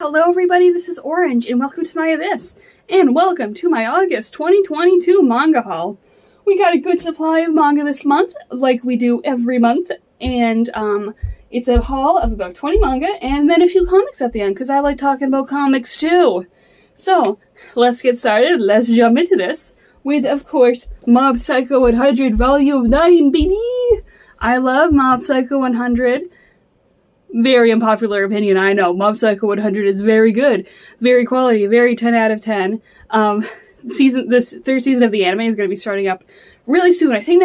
Hello everybody, this is Orange, and welcome to my Abyss, and welcome to my August 2022 manga haul. We got a good supply of manga this month, like we do every month, and it's a haul of about 20 manga, and then a few comics at the end, because I like talking about comics too. So, let's get started, let's jump into this, with, of course, Mob Psycho 100 Volume 9, baby! I love Mob Psycho 100. Very unpopular opinion, I know. Mob Psycho 100 is very good, very quality, very 10 out of 10. This third season of the anime is going to be starting up really soon. I think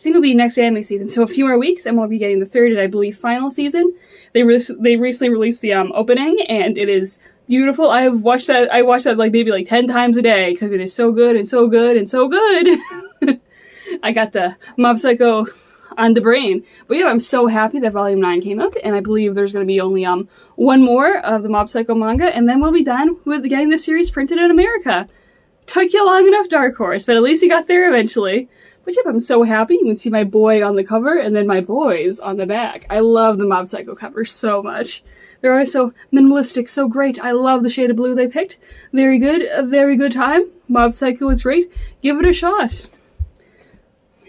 it'll be next anime season. So a few more weeks, and we'll be getting the third and I believe final season. They recently released the opening, and it is beautiful. I watched that like maybe like 10 times a day because it is so good and so good and so good. I got the Mob Psycho on the brain. But yeah, I'm so happy that Volume 9 came out, and I believe there's going to be only one more of the Mob Psycho manga, and then we'll be done with getting the series printed in America. Took you long enough, Dark Horse, but at least you got there eventually. But yep, I'm so happy. You can see my boy on the cover, and then my boys on the back. I love the Mob Psycho covers so much. They're always so minimalistic, so great. I love the shade of blue they picked. Very good, a very good time. Mob Psycho is great. Give it a shot.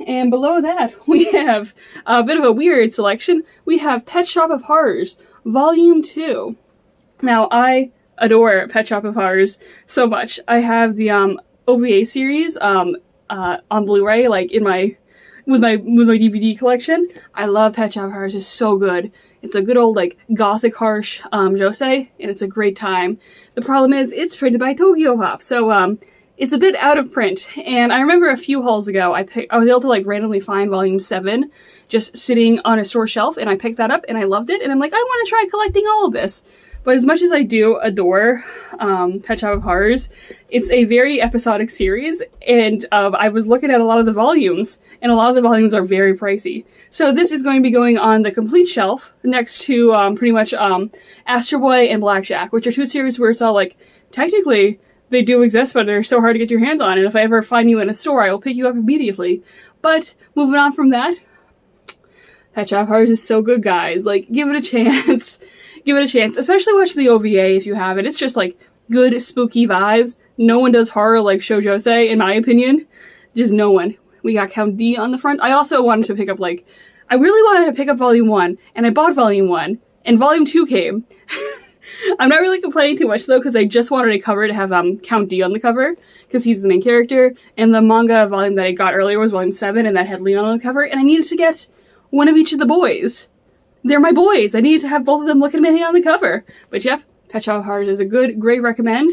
And below that, we have a bit of a weird selection. We have Pet Shop of Horrors, Volume 2. Now, I adore Pet Shop of Horrors so much. I have the OVA series on Blu-ray, like with my DVD collection. I love Pet Shop of Horrors. It's so good. It's a good old like gothic harsh josei, and it's a great time. The problem is it's printed by Tokyo Pop, so it's a bit out of print, and I remember a few hauls ago, I was able to like randomly find Volume 7 just sitting on a store shelf, and I picked that up, and I loved it, and I'm like, I want to try collecting all of this. But as much as I do adore Pet Shop of Horrors, it's a very episodic series, and I was looking at a lot of the volumes, and a lot of the volumes are very pricey. So this is going to be going on the complete shelf next to pretty much Astro Boy and Blackjack, which are two series where it's all like, technically, they do exist, but they're so hard to get your hands on, and if I ever find you in a store, I will pick you up immediately. But, moving on from that, Pet Shop Horrors is so good, guys. Like, give it a chance. Give it a chance. Especially watch the OVA if you have it. It's just, like, good, spooky vibes. No one does horror like Shoujosei, in my opinion. Just no one. We got Count D on the front. I also wanted to pick up, like, I really wanted to pick up Volume 1, and I bought Volume 1, and Volume 2 came. I'm not really complaining too much though, because I just wanted a cover to have Count D on the cover, because he's the main character, and the manga volume that I got earlier was Volume 7, and that had Leon on the cover, and I needed to get one of each of the boys. They're my boys! I needed to have both of them looking at me on the cover. But yep, Pet Shop of Horrors is a good, great recommend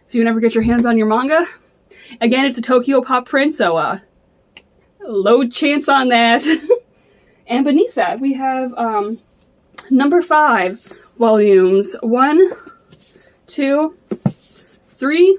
if you never get your hands on your manga. Again, it's a Tokyo Pop print, so low chance on that. And beneath that, we have number 5 volumes 1, 2, 3,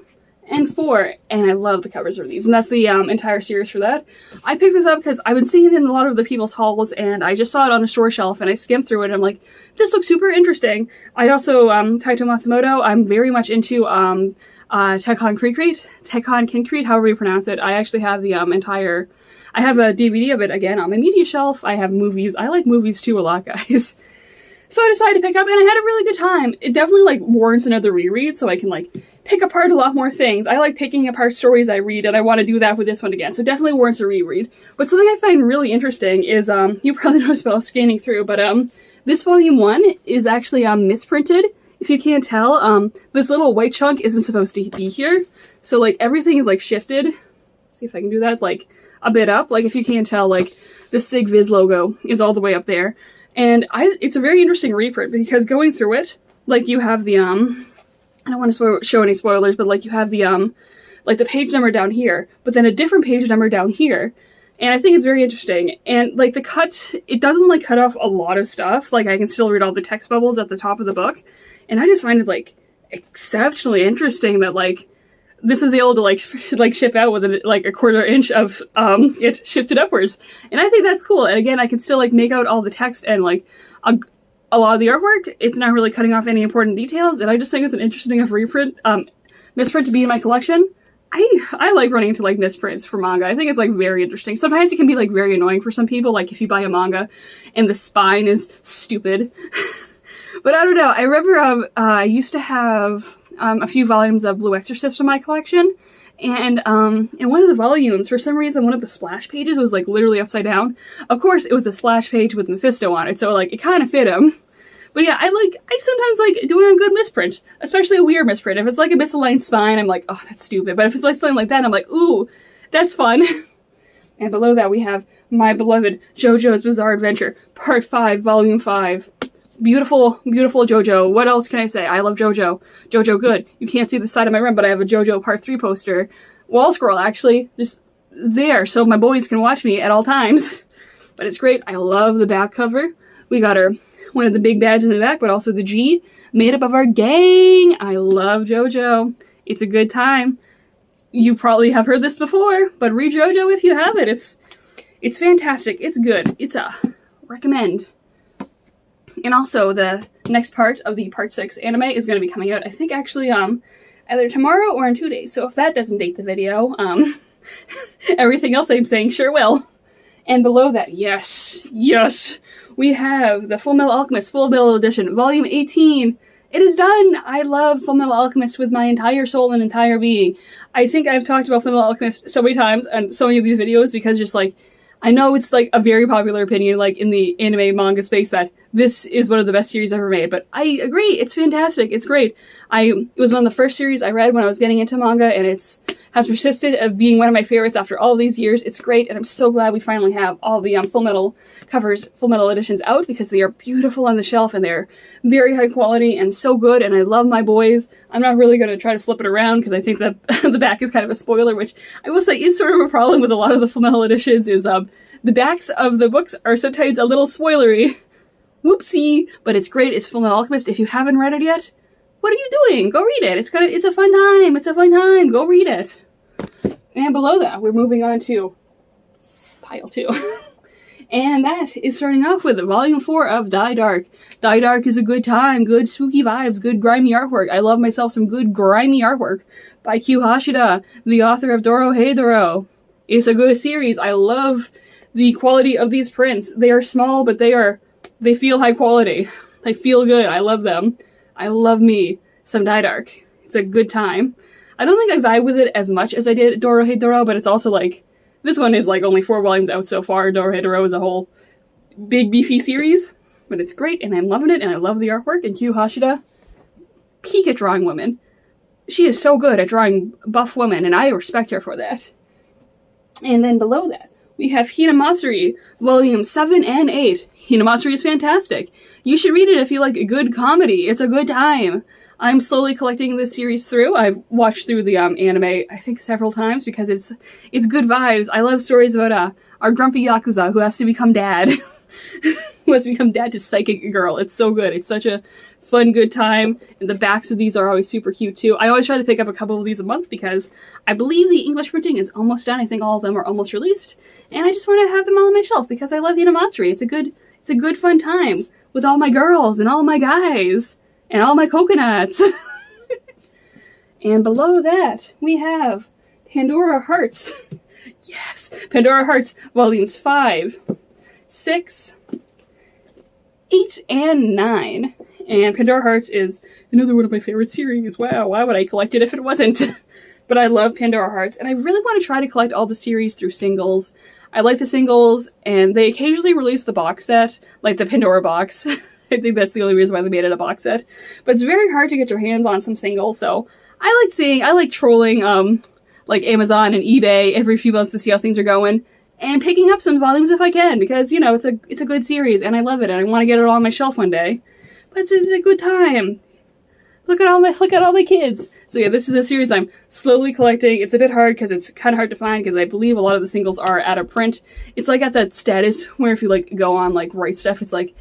and 4, and I love the covers for these, and that's the entire series for that. I picked this up because I've been seeing it in a lot of the people's hauls, and I just saw it on a store shelf, and I skimmed through it, and I'm like, this looks super interesting. I also, Taito Matsumoto, I'm very much into Tekkon Kincrete, however you pronounce it. I actually have the I have a DVD of it, again, on my media shelf. I have movies. I like movies too a lot, guys. So I decided to pick up, and I had a really good time. It definitely, like, warrants another reread, so I can, like, pick apart a lot more things. I like picking apart stories I read, and I want to do that with this one again, so definitely warrants a reread. But something I find really interesting is, you probably noticed while scanning through, but, this Volume 1 is actually, misprinted. If you can't tell, this little white chunk isn't supposed to be here. So, like, everything is, like, shifted. See if I can do that, like, a bit up. Like, if you can't tell, like, the Sig Viz logo is all the way up there. And it's a very interesting reprint, because going through it, like, you have the, I don't want to show any spoilers, but, like, you have the, like, the page number down here, but then a different page number down here, and I think it's very interesting. And, like, the cut, it doesn't, like, cut off a lot of stuff, like, I can still read all the text bubbles at the top of the book, and I just find it, like, exceptionally interesting that, like, this was able to, like, ship out with, like, a 1/4 inch of, it shifted upwards. And I think that's cool. And again, I can still, like, make out all the text and, like, a lot of the artwork. It's not really cutting off any important details, and I just think it's an interesting enough misprint to be in my collection. I like running into, like, misprints for manga. I think it's, like, very interesting. Sometimes it can be, like, very annoying for some people, like, if you buy a manga and the spine is stupid. But I don't know. I remember I used to have a few volumes of Blue Exorcist in my collection. And in one of the volumes, for some reason, one of the splash pages was like literally upside down. Of course, it was the splash page with Mephisto on it, so like it kind of fit him. But yeah, I sometimes like doing a good misprint, especially a weird misprint. If it's like a misaligned spine, I'm like, oh, that's stupid. But if it's like something like that, I'm like, ooh, that's fun. And below that, we have my beloved JoJo's Bizarre Adventure, Part 5, Volume 5. Beautiful, beautiful JoJo. What else can I say? I love JoJo. JoJo good. You can't see the side of my room, but I have a JoJo Part 3 poster. Wall scroll, actually, just there, so my boys can watch me at all times. But it's great. I love the back cover. We got one of the big bads in the back, but also the G, made up of our gang. I love JoJo. It's a good time. You probably have heard this before, but read JoJo if you haven't. It's fantastic. It's good. It's a recommend. And also, the next part of the Part 6 anime is going to be coming out, I think, actually, either tomorrow or in 2 days. So if that doesn't date the video, everything else I'm saying sure will. And below that, yes, we have the Fullmetal Alchemist Full Metal Edition, Volume 18. It is done! I love Fullmetal Alchemist with my entire soul and entire being. I think I've talked about Fullmetal Alchemist so many times on so many of these videos because just like, I know it's like a very popular opinion like in the anime manga space that this is one of the best series ever made, but I agree, it's fantastic, it's great. It was one of the first series I read when I was getting into manga, and it's has persisted of being one of my favorites after all these years. It's great, and I'm so glad we finally have all the Full Metal covers, Full Metal editions out, because they are beautiful on the shelf, and they're very high quality and so good, and I love my boys. I'm not really going to try to flip it around, because I think that the back is kind of a spoiler, which I will say is sort of a problem with a lot of the Full Metal editions, is the backs of the books are sometimes a little spoilery. Whoopsie! But it's great, it's Fullmetal Alchemist. If you haven't read it yet, what are you doing? Go read it. It's a fun time. It's a fun time. Go read it. And below that, we're moving on to pile 2. And that is starting off with Volume 4 of Die Dark. Die Dark is a good time, good spooky vibes, good grimy artwork. I love myself some good grimy artwork by Q Hashida, the author of Dorohedoro. It's a good series. I love the quality of these prints. They are small, but they feel high quality. They feel good. I love them. I love me some Die Dark. It's a good time. I don't think I vibe with it as much as I did Dorohedoro, but it's also like, this one is like only 4 volumes out so far. Dorohedoro is a whole big beefy series, but it's great and I'm loving it and I love the artwork. And Q Hashida, peak at drawing women. She is so good at drawing buff women and I respect her for that. And then below that, we have Hinamatsuri, Volume 7 and 8. Hinamatsuri is fantastic. You should read it if you like a good comedy. It's a good time. I'm slowly collecting this series through. I've watched through the anime, I think, several times because it's good vibes. I love stories about our grumpy Yakuza who has to become dad. Who has to become dad to Psychic Girl. It's so good. It's such a fun, good time. And the backs of these are always super cute, too. I always try to pick up a couple of these a month because I believe the English printing is almost done. I think all of them are almost released. And I just want to have them all on my shelf because I love Hinamatsuri. It's a good, fun time with all my girls and all my guys and all my coconuts. And below that, we have Pandora Hearts. Yes! Pandora Hearts, Volumes 5, 6, 8, and 9. And Pandora Hearts is another one of my favorite series. Wow, why would I collect it if it wasn't? But I love Pandora Hearts, and I really want to try to collect all the series through singles. I like the singles, and they occasionally release the box set, like the Pandora box. I think that's the only reason why they made it a box set. But it's very hard to get your hands on some singles, so I like trolling, like Amazon and eBay every few months to see how things are going, and picking up some volumes if I can, because, you know, it's a good series, and I love it, and I want to get it all on my shelf one day. But it's a good time. Look at all my kids. So yeah, this is a series I'm slowly collecting. It's a bit hard because it's kind of hard to find because I believe a lot of the singles are out of print. It's like at that status where if you like go on like Right Stuff, it's like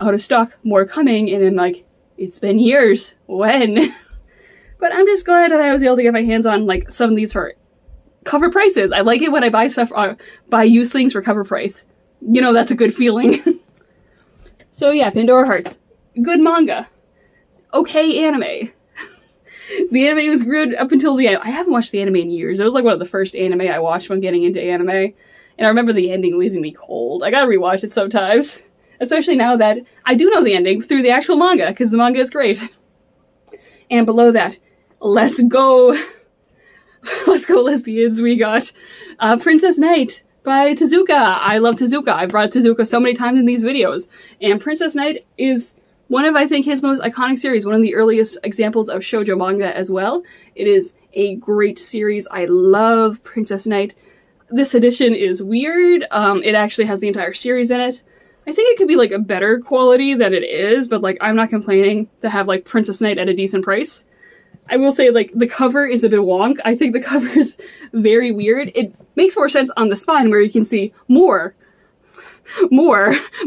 out of stock, more coming, and then like it's been years. When? But I'm just glad that I was able to get my hands on like some of these for cover prices. I like it when I buy used things for cover price. You know, that's a good feeling. So yeah, Pandora Hearts. Good manga. Okay anime. The anime was good up until the end. I haven't watched the anime in years. It was like one of the first anime I watched when getting into anime. And I remember the ending leaving me cold. I gotta rewatch it sometimes. Especially now that I do know the ending through the actual manga, because the manga is great. And below that, let's go lesbians, we got Princess Knight by Tezuka. I love Tezuka. I've brought Tezuka so many times in these videos. And Princess Knight is one of, I think, his most iconic series, one of the earliest examples of shoujo manga as well. It is a great series. I love Princess Knight. This edition is weird. It actually has the entire series in it. I think it could be like a better quality than it is, but like I'm not complaining to have like Princess Knight at a decent price. I will say like the cover is a bit wonk. I think the cover is very weird. It makes more sense on the spine where you can see more,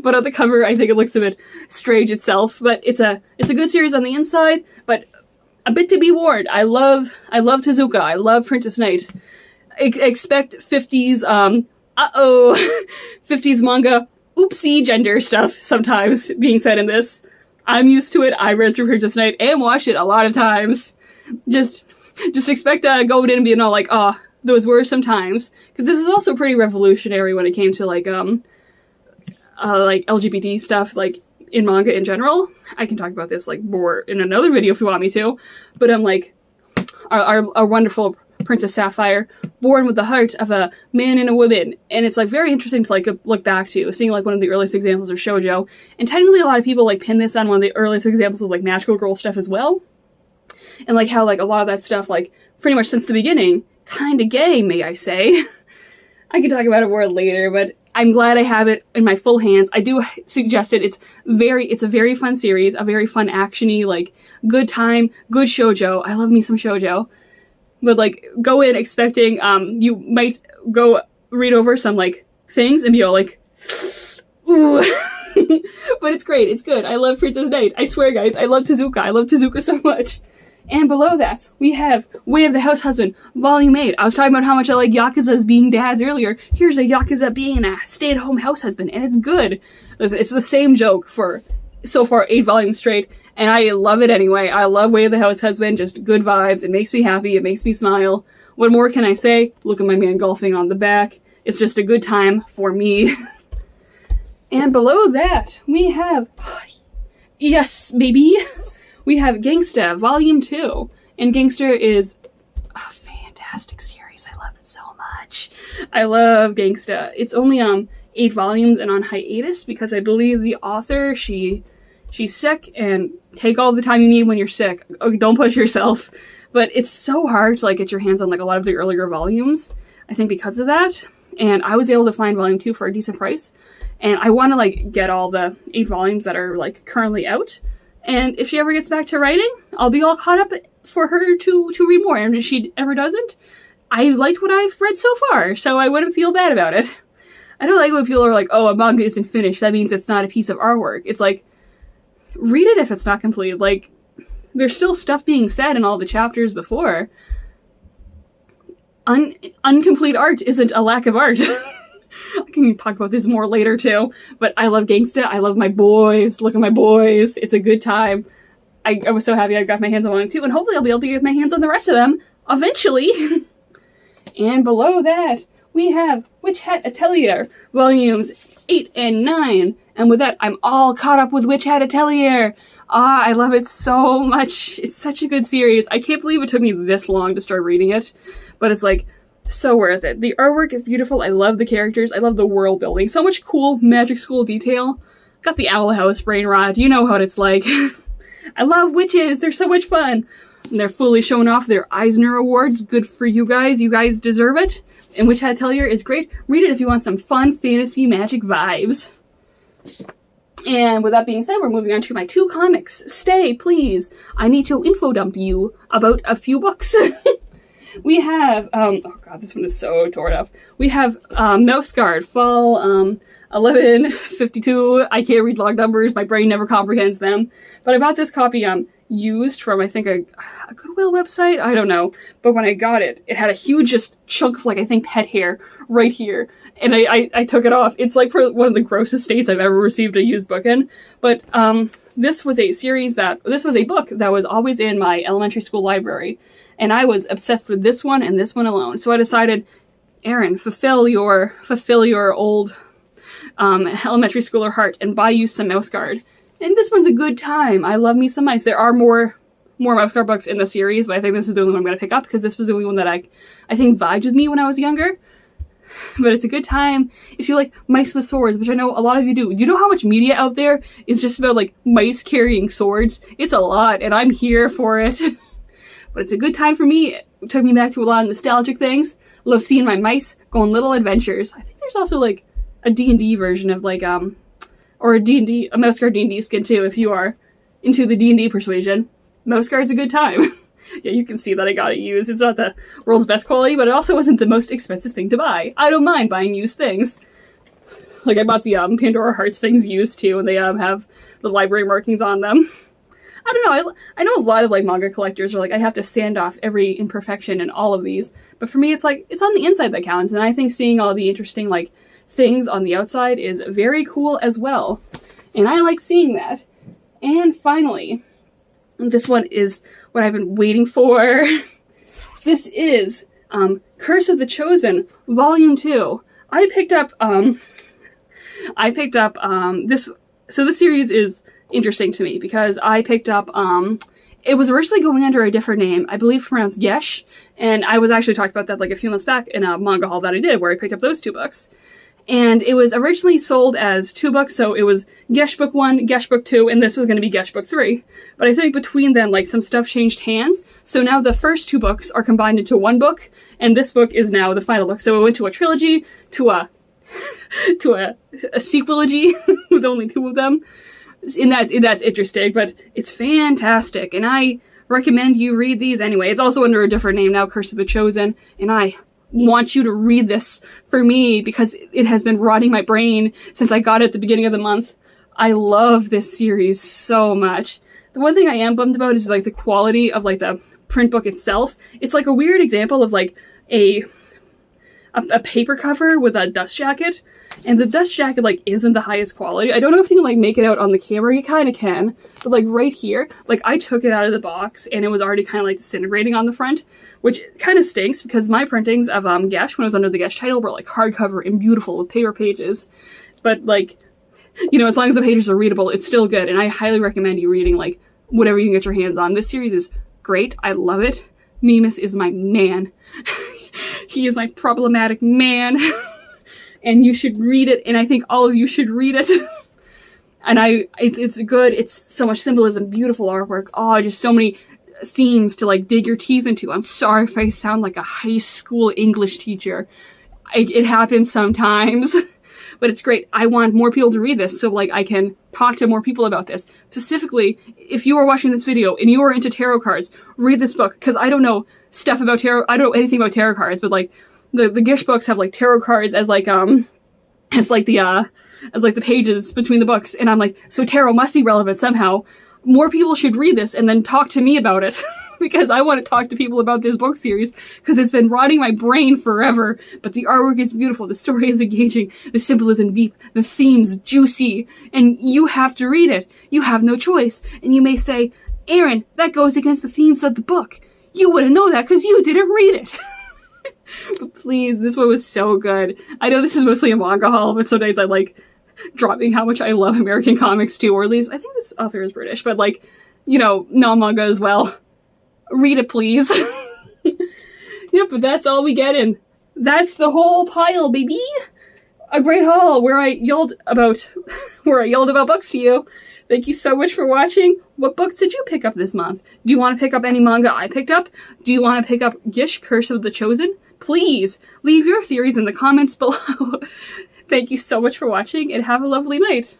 but on the cover I think it looks a bit strange itself. But it's a good series on the inside, but a bit to be warned. I love Tezuka. I love Princess Knight. Expect 50s 50s manga oopsie gender stuff sometimes being said in this. I'm used to it. I read through Princess Knight and watched it a lot of times. Just expect going in and being all like, oh, those were some times. Because this is also pretty revolutionary when it came to like LGBT stuff, like in manga in general. I can talk about this like more in another video if you want me to. But I'm like, our wonderful Princess Sapphire, born with the heart of a man and a woman. And it's like very interesting to like look back to, seeing like one of the earliest examples of shoujo. And technically a lot of people like pin this on one of the earliest examples of like magical girl stuff as well. And like how like a lot of that stuff, like pretty much since the beginning, kinda gay, may I say. I can talk about it more later, but I'm glad I have it in my full hands. I do suggest it. It's a very fun series, a very fun actiony, like good time, good shoujo. I love me some shoujo. But like go in expecting you might go read over some like things and be all like, ooh. But it's great. It's good. I love Princess Knight. I swear, guys, I love Tezuka. I love Tezuka so much. And below that, we have Way of the House Husband, Volume 8. I was talking about how much I like Yakuzas being dads earlier. Here's a Yakuza being a stay-at-home house husband, and it's good. It's the same joke for, so far, 8 volumes straight, and I love it anyway. I love Way of the House Husband, just good vibes. It makes me happy. It makes me smile. What more can I say? Look at my man golfing on the back. It's just a good time for me. And below that, we have... Yes, baby! We have Gangsta, Volume 2. And Gangsta is a fantastic series. I love it so much. I love Gangsta. It's only 8 volumes and on hiatus because I believe the author, she's sick, and take all the time you need when you're sick. Don't push yourself. But it's so hard to like get your hands on like a lot of the earlier volumes, I think because of that. And I was able to find Volume 2 for a decent price. And I want to like get all the 8 volumes that are like currently out. And if she ever gets back to writing, I'll be all caught up for her to read more. And if she ever doesn't, I liked what I've read so far, so I wouldn't feel bad about it. I don't like when people are like, oh, a manga isn't finished, that means it's not a piece of artwork. It's like, read it if it's not complete. Like, there's still stuff being said in all the chapters before. Incomplete art isn't a lack of art. I can talk about this more later too, but I love Gangsta. I love my boys. Look at my boys. It's a good time. I was so happy I got my hands on one too, and hopefully I'll be able to get my hands on the rest of them eventually. And below that, we have Witch Hat Atelier, volumes 8 and 9. And with that, I'm all caught up with Witch Hat Atelier. Ah, I love it so much. It's such a good series. I can't believe it took me this long to start reading it, but it's like, so worth it. The artwork is beautiful. I love the characters. I love the world building. So much cool magic school detail. Got the Owl House brain rot. You know what it's like. I love witches. They're so much fun. And they're fully showing off their Eisner Awards. Good for you guys. You guys deserve it. And Witch Hat Atelier is great. Read it if you want some fun fantasy magic vibes. And with that being said, we're moving on to my 2 comics. Stay, please. I need to info dump you about a few books. We have, oh god, this one is so torn up. We have Mouse Guard, Fall 1152. I can't read log numbers, my brain never comprehends them. But I bought this copy used from, I think, a Goodwill website? I don't know. But when I got it, it had a huge just chunk of, like, I think pet hair right here. And I took it off. It's like one of the grossest states I've ever received a used book in. But this was a book that was always in my elementary school library. And I was obsessed with this one and this one alone. So I decided, Erin, fulfill your old elementary schooler heart and buy you some mouse guard. And this one's a good time. I love me some mice. There are more mouse guard books in the series, but I think this is the only one I'm going to pick up because this was the only one that I think vibed with me when I was younger. But it's a good time if you like mice with swords, which I know a lot of you do. You know how much media out there is just about like mice carrying swords? It's a lot, and I'm here for it. But it's a good time for me. It took me back to a lot of nostalgic things. Love seeing my mice go on little adventures. I think there's also like a D&D version of like or a mouse guard D&D skin too if you are into the D&D persuasion. Mouse guard's a good time. Yeah, you can see that I got it used. It's not the world's best quality, but it also wasn't the most expensive thing to buy. I don't mind buying used things. Like, I bought the Pandora Hearts things used too, and they have the library markings on them. I don't know, I know a lot of like manga collectors are like, I have to sand off every imperfection in all of these, but for me it's like, it's on the inside that counts, and I think seeing all the interesting like things on the outside is very cool as well. And I like seeing that. And finally, this one is what I've been waiting for. This is Curse of the Chosen, Volume 2. I picked up this, so this series is interesting to me because I picked up, it was originally going under a different name, I believe pronounced Gesh, and I was actually talking about that like a few months back in a manga haul that I did where I picked up those 2 books. And it was originally sold as 2 books, so it was Gesh Book 1, Gesh Book 2, and this was going to be Gesh Book 3. But I think between then, like, some stuff changed hands, so now the first 2 books are combined into 1 book, and this book is now the final book. So it went to a trilogy, to a sequelogy, with only 2 of them. And that's interesting, but it's fantastic, and I recommend you read these anyway. It's also under a different name now, Curse of the Chosen, and I want you to read this for me because it has been rotting my brain since I got it at the beginning of the month. I love this series so much. The one thing I am bummed about is like the quality of like the print book itself. It's like a weird example of like a paper cover with a dust jacket, and the dust jacket like isn't the highest quality. I don't know if you can like make it out on the camera. You kind of can, but like right here, like I took it out of the box and it was already kind of like disintegrating on the front, which kind of stinks because my printings of Gesh when I was under the Gesh title were like hardcover and beautiful with paper pages. But like, you know, as long as the pages are readable, it's still good, and I highly recommend you reading like whatever you can get your hands on. This series is great. I love it. Mimas is my man. He is my problematic man. And you should read it, and I think all of you should read it. And it's good. It's so much symbolism, beautiful artwork. Oh, just so many themes to like dig your teeth into. I'm sorry if I sound like a high school English teacher. It happens sometimes. But it's great. I want more people to read this so like I can talk to more people about this. Specifically, if you are watching this video and you are into tarot cards, read this book, because I don't know stuff about tarot. I don't know anything about tarot cards, but like the Gish books have like tarot cards as like the pages between the books, and I'm like, so tarot must be relevant somehow. More people should read this and then talk to me about it. Because I want to talk to people about this book series, because it's been rotting my brain forever, but the artwork is beautiful, the story is engaging, the symbolism deep, the themes juicy, and you have to read it. You have no choice. And you may say, Aaron, that goes against the themes of the book. You wouldn't know that because you didn't read it. But please, this one was so good. I know this is mostly a manga haul, but sometimes I like dropping how much I love American comics too, or at least I think this author is British, but like, you know, non-manga as well. Read it, please. Yep, but that's all we get in. That's the whole pile, baby. A great haul where I yelled about books to you. Thank you so much for watching. What books did you pick up this month? Do you want to pick up any manga I picked up? Do you want to pick up Gish, Curse of the Chosen? Please leave your theories in the comments below. Thank you so much for watching, and have a lovely night.